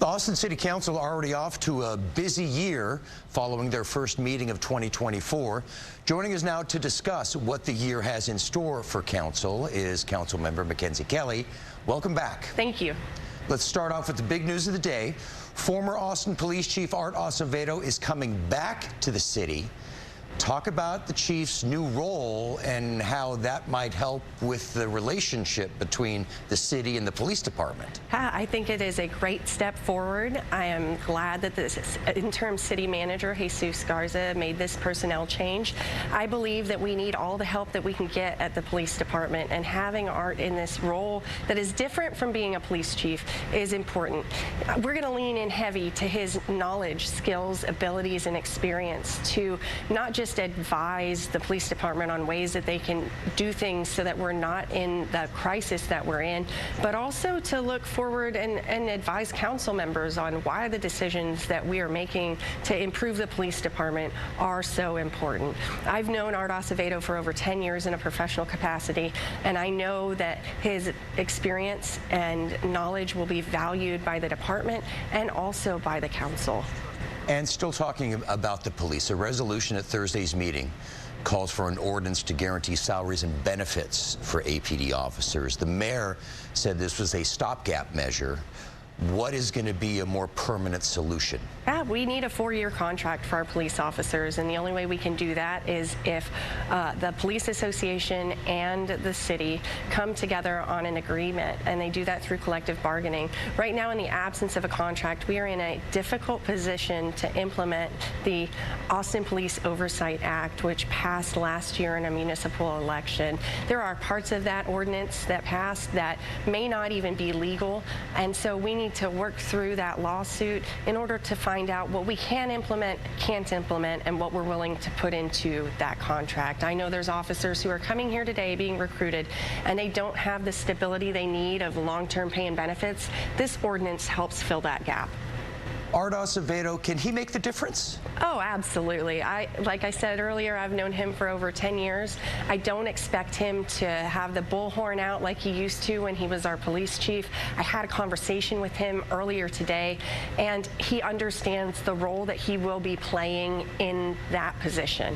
The Austin City Council already off to a busy year following their first meeting of 2024. Joining us now to discuss what the year has in store for Council is Councilmember Mackenzie Kelly. Welcome back. Thank you. Let's start off with the big news of the day. Former Austin Police Chief Art Acevedo is coming back to the city. Talk about the chief's new role and how that might help with the relationship between the city and the police department. I think it is a great step forward. I am glad that this interim city manager, Jesus Garza, made this personnel change. I believe that we need all the help that we can get at the police department, and having Art in this role that is different from being a police chief is important. We're going to lean in heavy to his knowledge, skills, abilities, and experience to not just advise the police department on ways that they can do things so that we're not in the crisis that we're in, but also to look forward and advise council members on why the decisions that we are making to improve the police department are so important. I've known Art Acevedo for over 10 years in a professional capacity, and I know that his experience and knowledge will be valued by the department and also by the council. And still talking about the police, a resolution at Thursday's meeting calls for an ordinance to guarantee salaries and benefits for APD officers. The mayor said this was a stopgap measure. What is going to be a more permanent solution? Yeah, we need a 4-year contract for our police officers, and the only way we can do that is if the police association and the city come together on an agreement, and they do that through collective bargaining. Right now, in the absence of a contract, we are in a difficult position to implement the Austin Police Oversight Act, which passed last year in a municipal election. There are parts of that ordinance that passed that may not even be legal, and so we need to work through that lawsuit in order to find out what we can implement, can't implement, and what we're willing to put into that contract. I know there's officers who are coming here today being recruited, and they don't have the stability they need of long-term pay and benefits. This ordinance helps fill that gap. Art Acevedo, can he make the difference? Oh, absolutely. Like I said earlier, I've known him for over 10 years. I don't expect him to have the bullhorn out like he used to when he was our police chief. I had a conversation with him earlier today, and he understands the role that he will be playing in that position.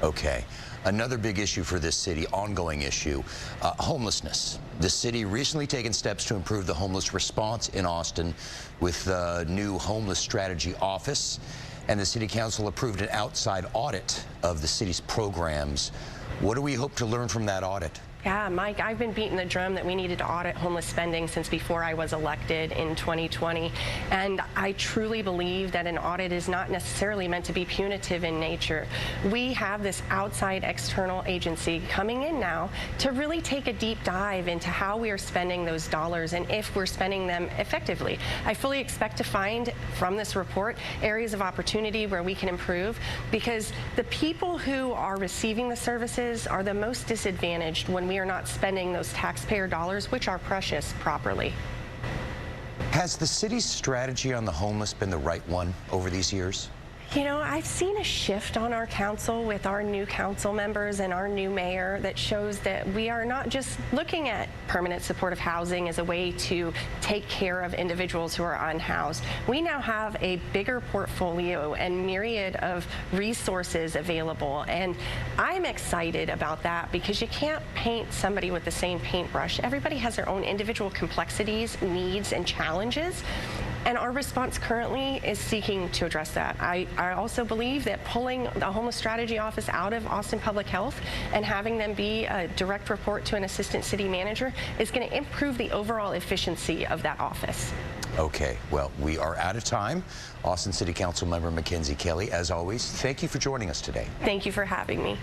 Okay. Another big issue for this city, ongoing issue, homelessness. The city recently taken steps to improve the homeless response in Austin with the new homeless strategy office, and the city council approved an outside audit of the city's programs. What do we hope to learn from that audit? Yeah, Mike, I've been beating the drum that we needed to audit homeless spending since before I was elected in 2020. And I truly believe that an audit is not necessarily meant to be punitive in nature. We have this outside external agency coming in now to really take a deep dive into how we are spending those dollars and if we're spending them effectively. I fully expect to find from this report areas of opportunity where we can improve, because the people who are receiving the services are the most disadvantaged when we are not spending those taxpayer dollars, which are precious, properly. Has the city's strategy on the homeless been the right one over these years? You know, I've seen a shift on our council with our new council members and our new mayor that shows that we are not just looking at permanent supportive housing as a way to take care of individuals who are unhoused. We now have a bigger portfolio and myriad of resources available, and I'm excited about that because you can't paint somebody with the same paintbrush. Everybody has their own individual complexities, needs, and challenges. And our response currently is seeking to address that. I also believe that pulling the homeless strategy office out of Austin Public Health and having them be a direct report to an assistant city manager is going to improve the overall efficiency of that office. Okay, well, we are out of time. Austin City Council member Mackenzie Kelly, as always, thank you for joining us today. Thank you for having me.